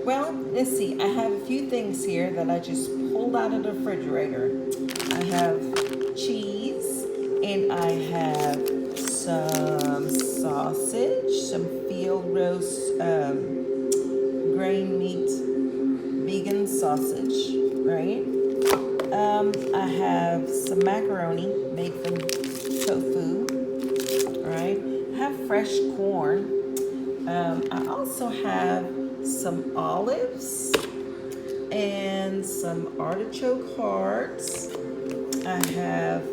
Well, let's see. I have a few things here that I just pulled out of the refrigerator. I have cheese, and I have some sausage, some field roast grain meat vegan sausage, right? I have some macaroni made from tofu, right? I have fresh corn. I also have some olives and some artichoke hearts. I have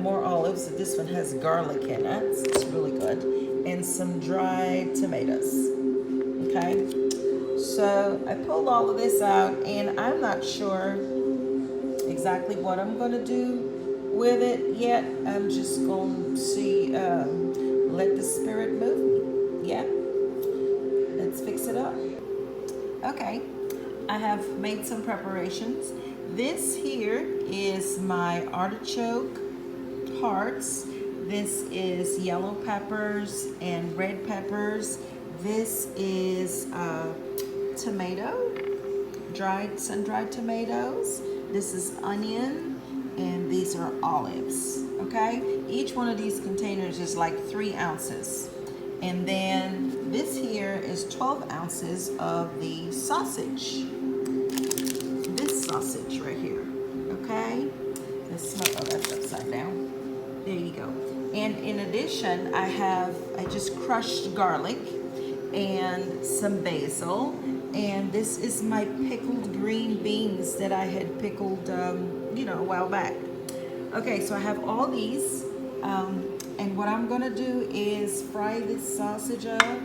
more olives. This one has garlic in it. It's really good. And some dried tomatoes. Okay? So I pulled all of this out, and I'm not sure exactly what I'm going to do with it yet. I'm just going to see, let the spirit move me. Yeah? Let's fix it up. Okay, I have made some preparations. This here is my artichoke hearts. This is yellow peppers and red peppers. This is tomato, sun-dried tomatoes. This is onion, and these are olives, okay? Each one of these containers is like 3 ounces. And then this here is 12 ounces of the sausage. This sausage right here, okay? Let's smell, oh, that's upside down. There you go. And in addition, I just crushed garlic and some basil. And this is my pickled green beans that I had pickled, a while back. Okay, so I have all these. And what I'm gonna do is fry this sausage up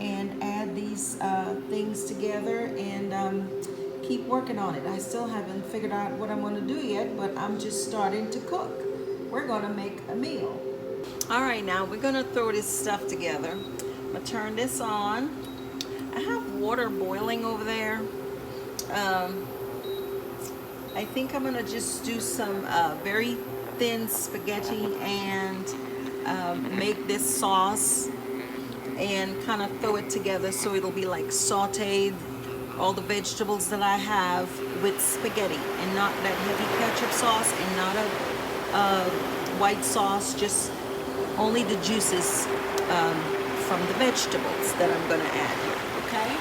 and add these things together and keep working on it. I still haven't figured out what I'm gonna do yet, but I'm just starting to cook. We're gonna make a meal. All right, now we're gonna throw this stuff together. I'm gonna turn this on. I have water boiling over there. I think I'm gonna just do some very thin spaghetti and make this sauce and kind of throw it together so it'll be like sauteed, all the vegetables that I have with spaghetti, and not that heavy ketchup sauce and not a white sauce, just only the juices from the vegetables that I'm gonna add here, okay?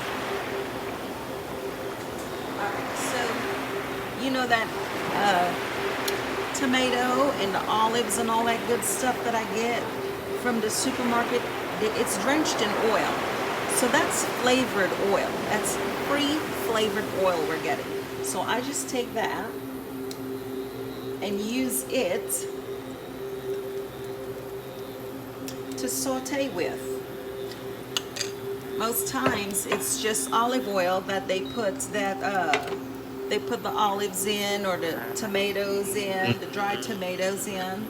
All right, so you know that tomato and the olives and all that good stuff that I get from the supermarket, it's drenched in oil. So that's flavored oil. That's free flavored oil we're getting. So I just take that and use it to saute with. Most times it's just olive oil that they put they put the olives in, or the tomatoes in, the dried tomatoes in,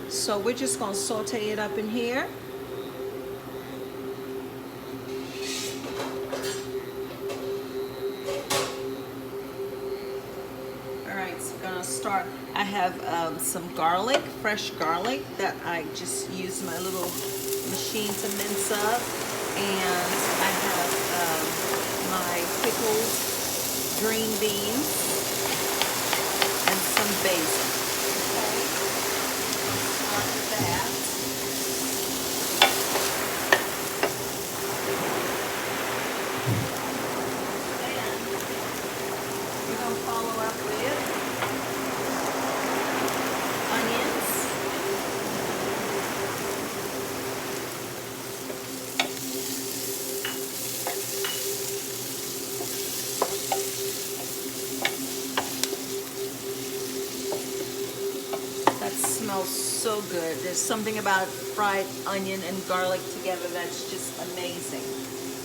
So we're just gonna saute it up in here. All right, so we're gonna start. I have some garlic, fresh garlic, that I just use my little machine to mince up. And I have my pickled green beans and some basil. Okay, start with that. Then we're going to follow up with onions. Smells so good. There's something about fried onion and garlic together that's just amazing.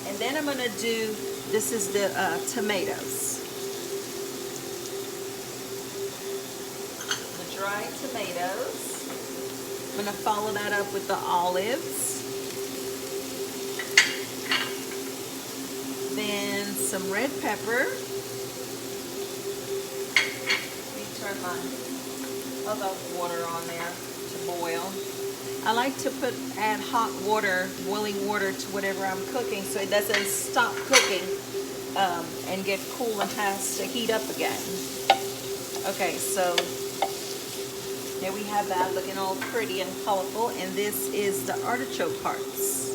And then I'm gonna do, this is the tomatoes. The dried tomatoes. I'm gonna follow that up with the olives. Then some red pepper. Let me turn my other water on there to boil. I like to add hot water, boiling water to whatever I'm cooking so it doesn't stop cooking and get cool and has to heat up again. Okay, so there we have that looking all pretty and colorful, and this is the artichoke hearts.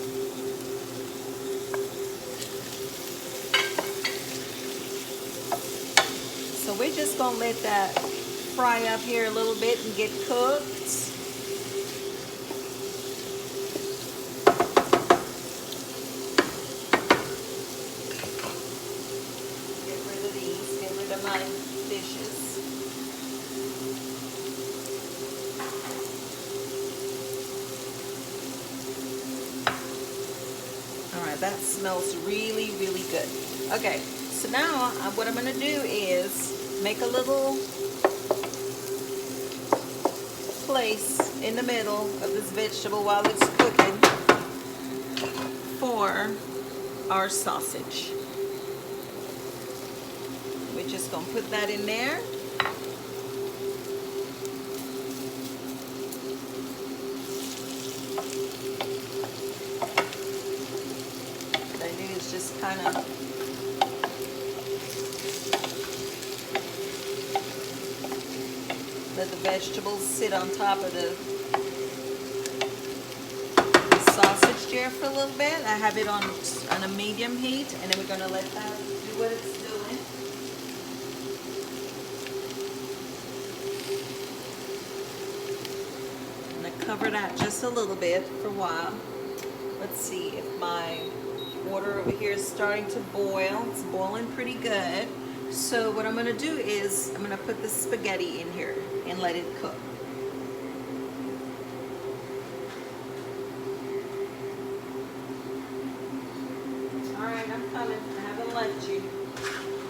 So we're just gonna let that fry up here a little bit and get cooked. Get rid of these, get rid of my dishes. All right, that smells really, really good. Okay, so now what I'm gonna do is make a little place in the middle of this vegetable while it's cooking for our sausage. We're just gonna put that in there. What I do is just kind of let the vegetables sit on top of the sausage jar for a little bit. I have it on a medium heat, and then we're going to let that do what it's doing. I'm going to cover that just a little bit for a while. Let's see if my water over here is starting to boil. It's boiling pretty good. So what I'm going to do is I'm going to put the spaghetti in here and let it cook. All right, I'm coming. I haven't left you.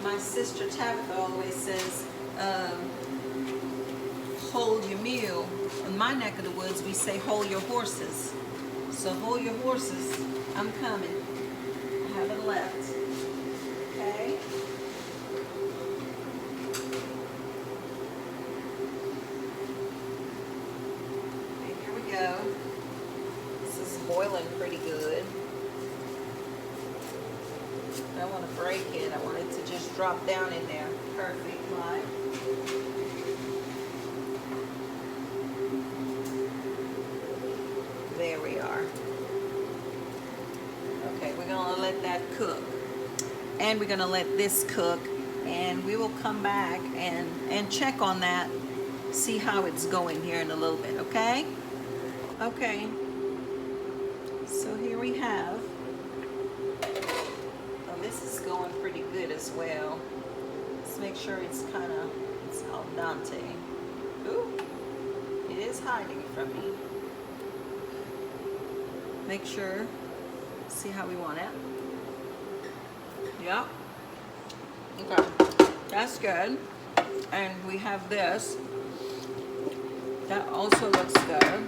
My sister Tabitha always says, hold your mule. In my neck of the woods, we say hold your horses. So hold your horses. I'm coming. I haven't left. Okay? This is boiling pretty good. I don't want to break it. I want it to just drop down in there. Perfect, like. There we are. Okay, we're going to let that cook. And we're going to let this cook. And we will come back and check on that. See how it's going here in a little bit, okay? Okay, so here we have, oh, this is going pretty good as well. Let's make sure it's al dente. Ooh, it is hiding from me. Make sure, see how we want it. Yep. Okay, that's good. And we have this. That also looks good.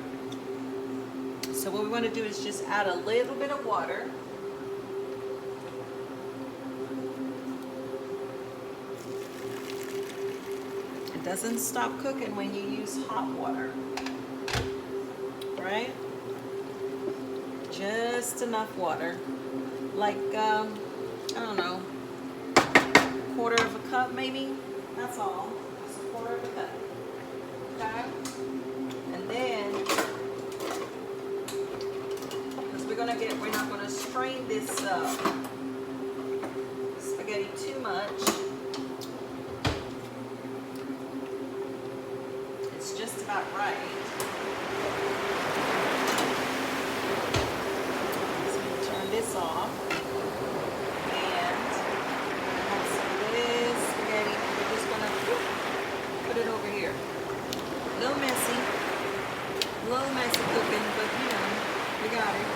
So what we want to do is just add a little bit of water. It doesn't stop cooking when you use hot water, right? Just enough water, like, I don't know, quarter of a cup maybe, that's all, just a quarter of a cup, okay? And then, we're not going to strain this spaghetti too much. It's just about right. So I'm going to turn this off. And we're going to have some of this spaghetti. We're just going to put it over here. A little messy cooking, but you know, we got it.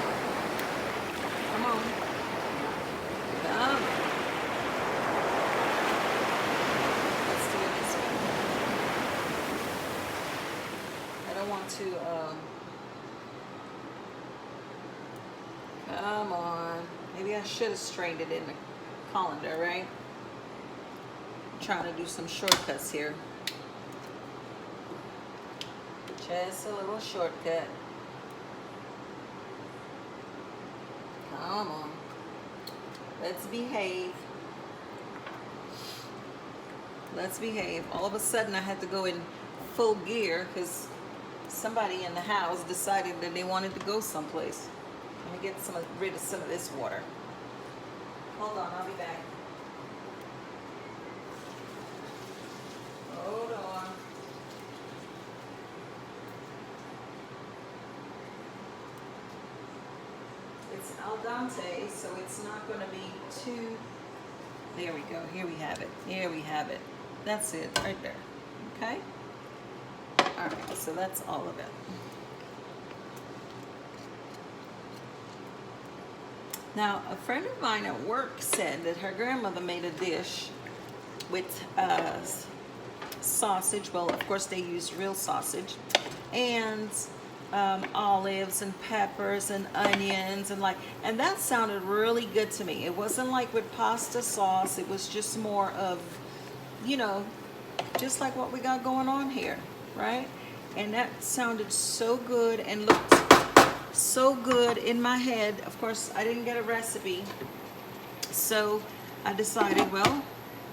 Come on. Come. Let's do it this way. I don't want to, come on. Maybe I should have strained it in the colander, right? I'm trying to do some shortcuts here. Just a little shortcut. Come on. Let's behave. Let's behave. All of a sudden, I had to go in full gear because somebody in the house decided that they wanted to go someplace. Let me get rid of some of this water. Hold on, I'll be back. Hold on. It's al dente, so it's not going to be too... There we go. Here we have it. Here we have it. That's it right there. Okay? All right, so that's all of it. Now, a friend of mine at work said that her grandmother made a dish with sausage. Well, of course, they use real sausage. And olives and peppers and onions and that sounded really good to me. It wasn't like with pasta sauce. It was just more of, you know, just like what we got going on here, right? And that sounded so good and looked so good in my head. Of course, I didn't get a recipe, so I decided, well,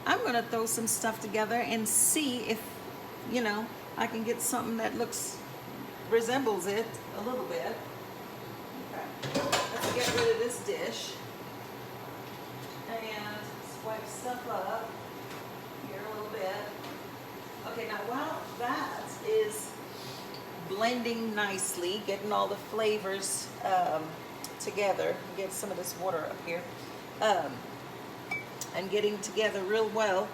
I'm gonna throw some stuff together and see if, you know, I can get something that resembles it a little bit. Okay, let's get rid of this dish and swipe stuff up here a little bit. Okay, now while that is blending nicely, getting all the flavors together, get some of this water up here, and getting together real well,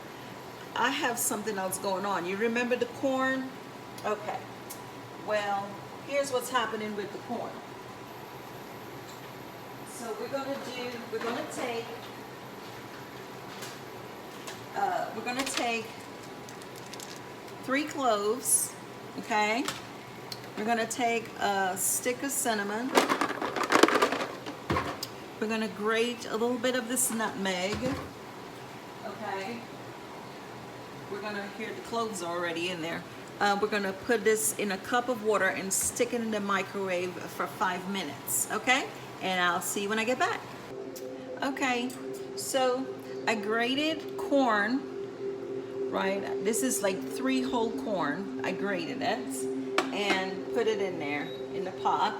I have something else going on. You remember the corn? Okay. Well, here's what's happening with the corn. So we're gonna take 3 cloves, okay? We're gonna take a stick of cinnamon. We're gonna grate a little bit of this nutmeg, okay? We're gonna, here the cloves are already in there. We're gonna put this in a cup of water and stick it in the microwave for 5 minutes, okay? And I'll see you when I get back. Okay, so I grated corn, right? This is like 3 whole corn. I grated it and put it in there in the pot.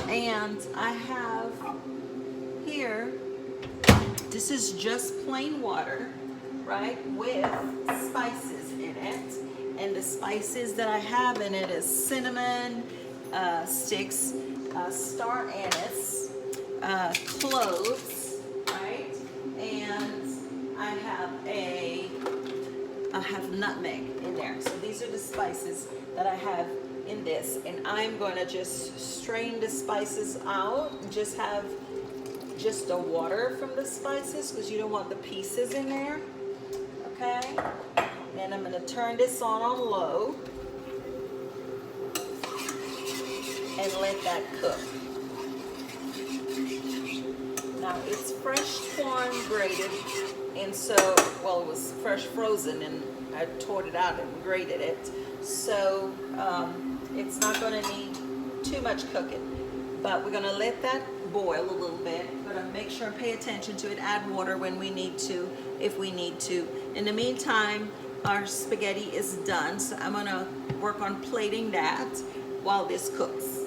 And I have here, this is just plain water, right? With spices in it. And the spices that I have in it is cinnamon sticks, star anise, cloves, right? And I have nutmeg in there. So these are the spices that I have in this. And I'm going to just strain the spices out. Just have just the water from the spices because you don't want the pieces in there. Okay? Then I'm going to turn this on low and let that cook. Now it's fresh corn grated, and so, well, it was fresh frozen and I tore it out and grated it. So it's not going to need too much cooking, but we're going to let that boil a little bit. We're going to make sure and pay attention to it, add water when we need to, if we need to. In the meantime, our spaghetti is done, so I'm gonna work on plating that while this cooks.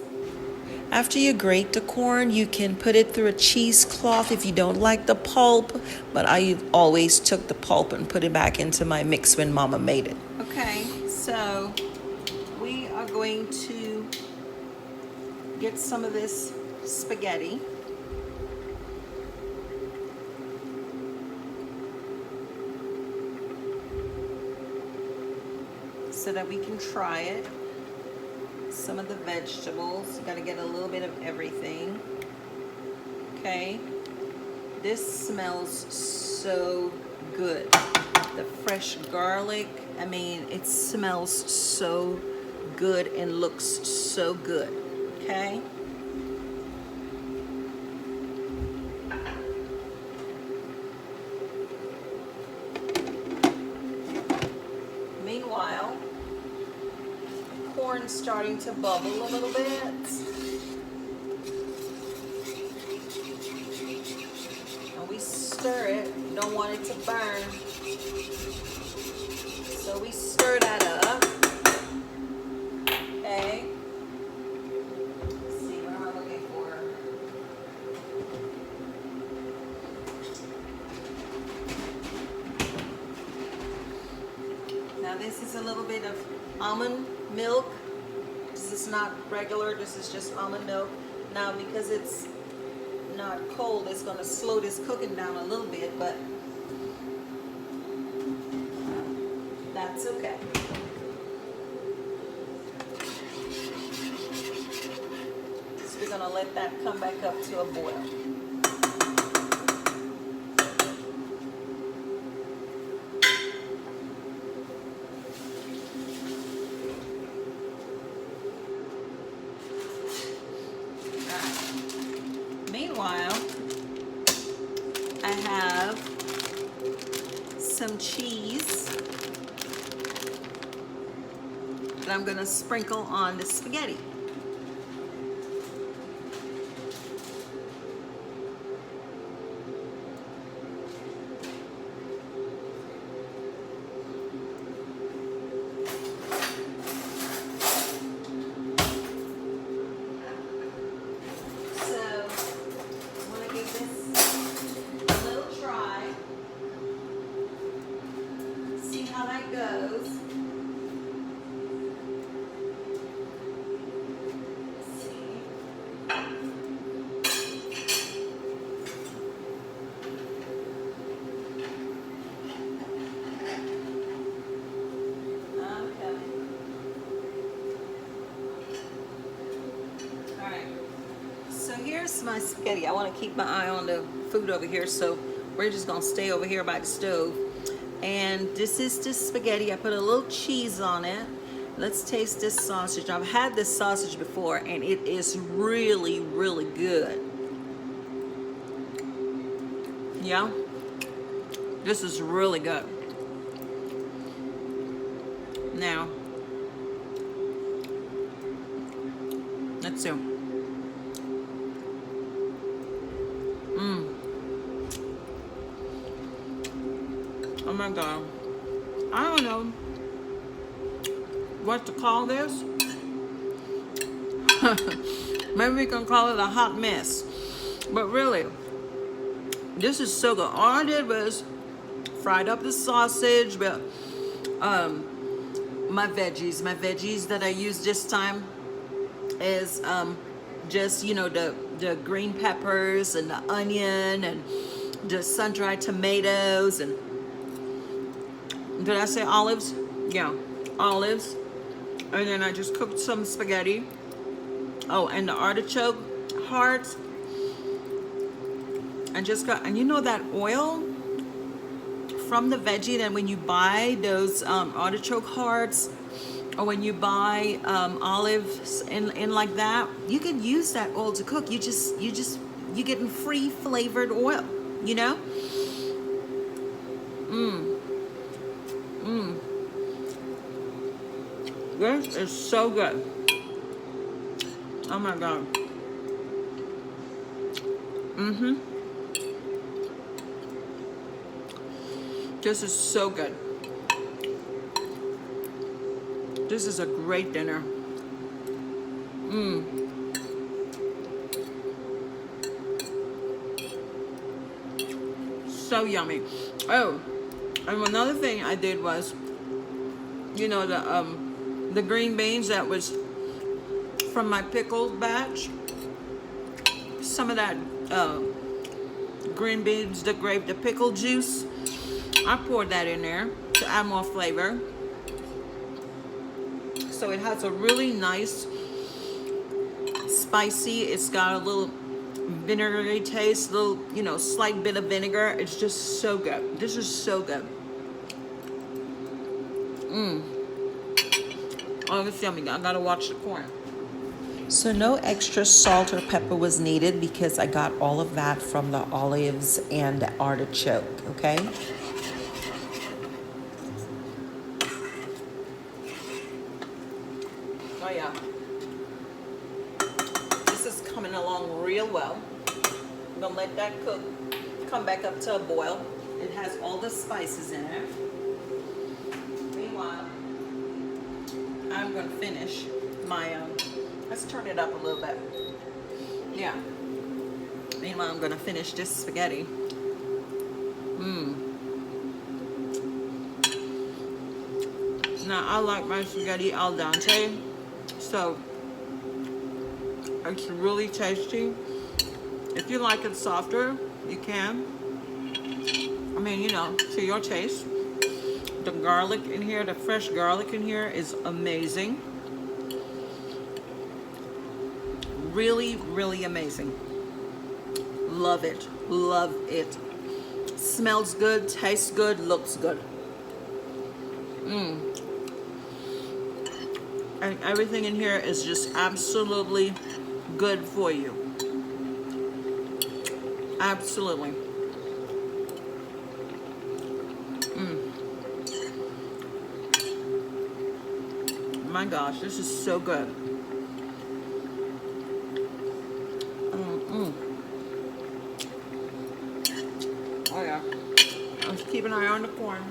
After you grate the corn, you can put it through a cheesecloth if you don't like the pulp, but I always took the pulp and put it back into my mix when Mama made it. Okay, so we are going to get some of this spaghetti. So that we can try it. Some of the vegetables, you gotta get a little bit of everything. Okay, this smells so good. The fresh garlic, I mean, it smells so good and looks so good. Okay. Meanwhile, corn starting to bubble a little bit. stir it. You don't want it to burn. So we stir that up. Okay. Let's see, what am I looking for? Now this is a little bit of almond milk. This is not regular, this is just almond milk. Now because it's not cold, it's going to slow this cooking down a little bit, but that's okay. So we're going to let that come back up to a boil. Meanwhile, I have some cheese that I'm going to sprinkle on the spaghetti. Here's my spaghetti. I want to keep my eye on the food over here, so we're just gonna stay over here by the stove. And this is the spaghetti. I put a little cheese on it. Let's taste this sausage. I've had this sausage before, and it is really, really good. Yeah, this is really good. Now, let's see. Oh my God. I don't know what to call this. Maybe we can call it a hot mess. But really, this is so good. All I did was fried up the sausage, but my veggies that I used this time is just, you know, the green peppers and the onion and the sun-dried tomatoes and, did I say olives? Yeah, olives. And then I just cooked some spaghetti. Oh, and the artichoke hearts. And just got, and you know that oil from the veggie, that when you buy those artichoke hearts, or when you buy olives in like that, you can use that oil to cook. You're getting free flavored oil, you know? This is so good. Oh my God. This is so good. This is a great dinner. So yummy. Oh, and another thing I did was, you know, the green beans that was from my pickled batch. Some of that green beans, the pickle juice, I poured that in there to add more flavor. So it has a really nice spicy, it's got a little vinegary taste, little, you know, slight bit of vinegar. It's just so good. This is so good. Oh, it's yummy. I gotta watch the corn. So no extra salt or pepper was needed because I got all of that from the olives and the artichoke, okay? Oh yeah. This is coming along real well. I'm gonna let that come back up to a boil. It has all the spices in it. Meanwhile, I'm going to finish my, let's turn it up a little bit. Yeah. Meanwhile, I'm going to finish this spaghetti. Now, I like my spaghetti al dente, so it's really tasty. If you like it softer, you can. I mean, you know, to your taste. The garlic in here, the fresh garlic in here is amazing. Really, really amazing. Love it. Love it. Smells good, tastes good, looks good. And everything in here is just absolutely good for you. Absolutely. My gosh, this is so good. Oh yeah. Let's keep an eye on the corn.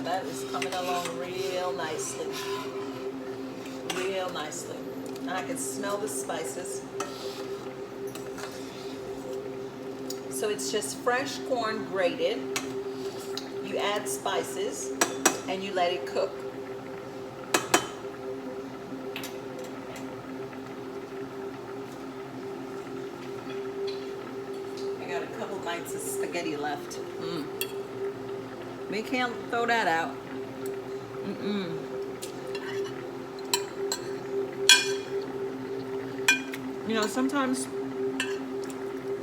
That is coming along real nicely. Real nicely. And I can smell the spices. So it's just fresh corn grated. You add spices and you let it cook. I got a couple nights of spaghetti left. We can't throw that out. You know, sometimes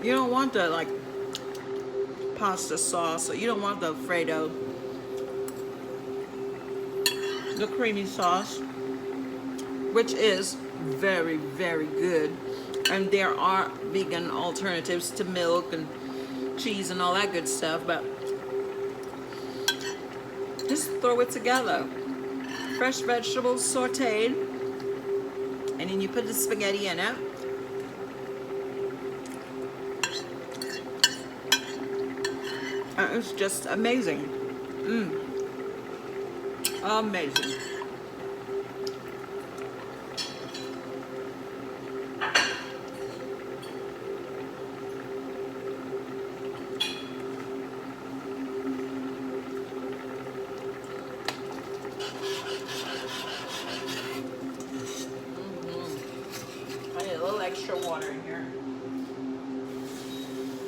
you don't want the like pasta sauce, or you don't want the Alfredo, the creamy sauce, which is very, very good. And there are vegan alternatives to milk and cheese and all that good stuff, but just throw it together. Fresh vegetables sauteed, and then you put the spaghetti in it. And it's just amazing. Amazing. Extra water in here.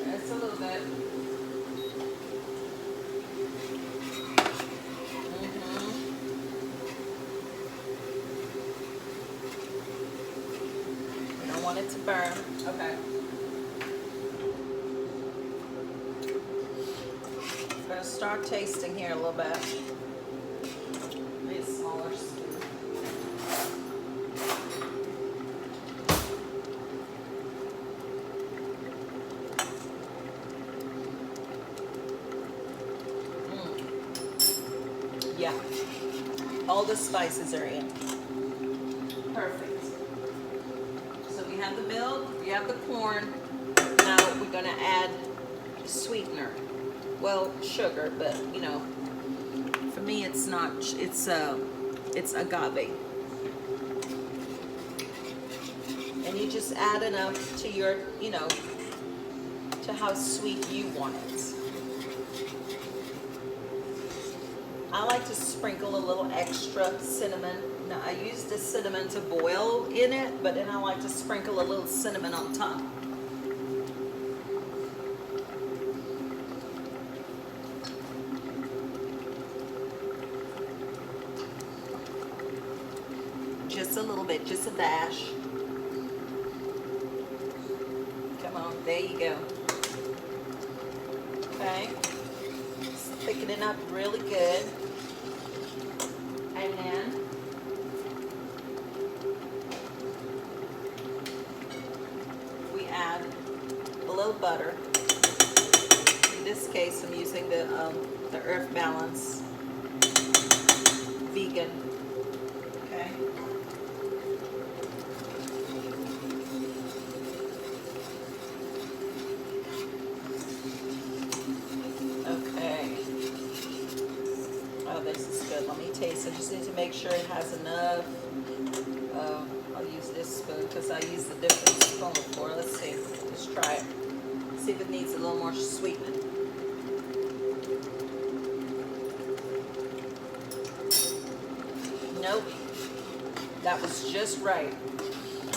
Just a little bit. You don't want it to burn. Okay. I'm going to start tasting here a little bit. Maybe a smaller spoon. Yeah, all the spices are in. Perfect. So we have the milk, we have the corn. Now we're gonna add sweetener. Well, sugar, but you know, for me it's not. It's agave. And you just add enough to your, you know, to how sweet you want it. I like to sprinkle a little extra cinnamon. Now I use the cinnamon to boil in it, but then I like to sprinkle a little cinnamon on top. just a little bit, just a dash. Come on, there you go. Okay, just thicken it up really good. And then we add a little butter. In this case, I'm using the Earth Balance vegan. Okay. Okay. Oh, this is good. Let me taste. I just need to make sure it has enough. I'll use this spoon because I used a different spoon before. Let's see. Let's try it. See if it needs a little more sweetening. Nope. That was just right.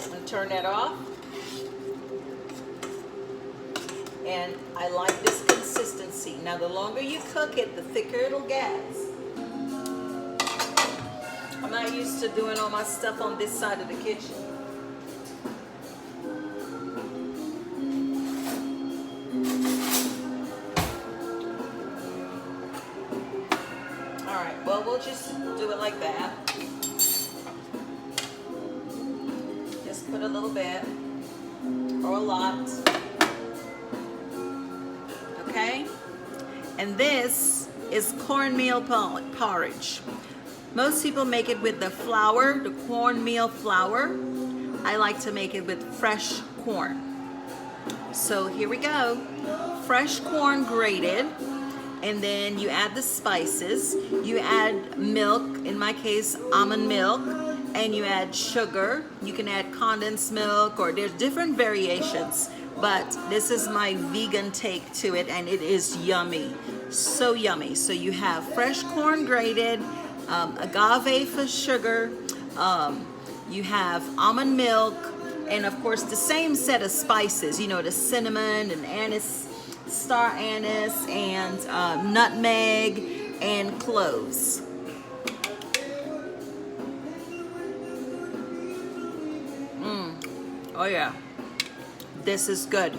I'm going to turn that off. And I like this consistency. Now, the longer you cook it, the thicker it'll get. I'm not used to doing all my stuff on this side of the kitchen. All right, well, we'll just do it like that. Just put a little bit or a lot. Okay? And this is cornmeal porridge. Most people make it with the flour, the cornmeal flour. I like to make it with fresh corn. So here we go. Fresh corn grated, and then you add the spices. You add milk, in my case, almond milk, and you add sugar. You can add condensed milk, or there's different variations, but this is my vegan take to it, and it is yummy. So yummy. So you have fresh corn grated, agave for sugar, you have almond milk, and of course the same set of spices, you know, the cinnamon and anise, star anise, and nutmeg and cloves. Oh yeah, this is good.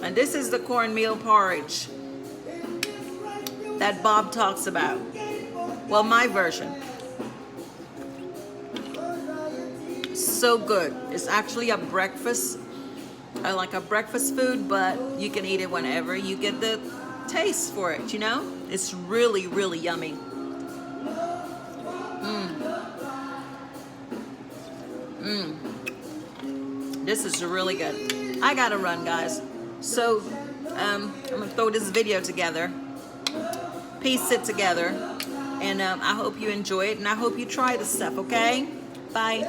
And this is the cornmeal porridge that Bob talks about. Well, my version. So good. It's actually a breakfast. I like a breakfast food, but you can eat it whenever you get the taste for it, you know? It's really, really yummy. This is really good. I gotta run, guys. So I'm gonna throw this video together, piece it together, and I hope you enjoy it, and I hope you try this stuff. Okay, bye.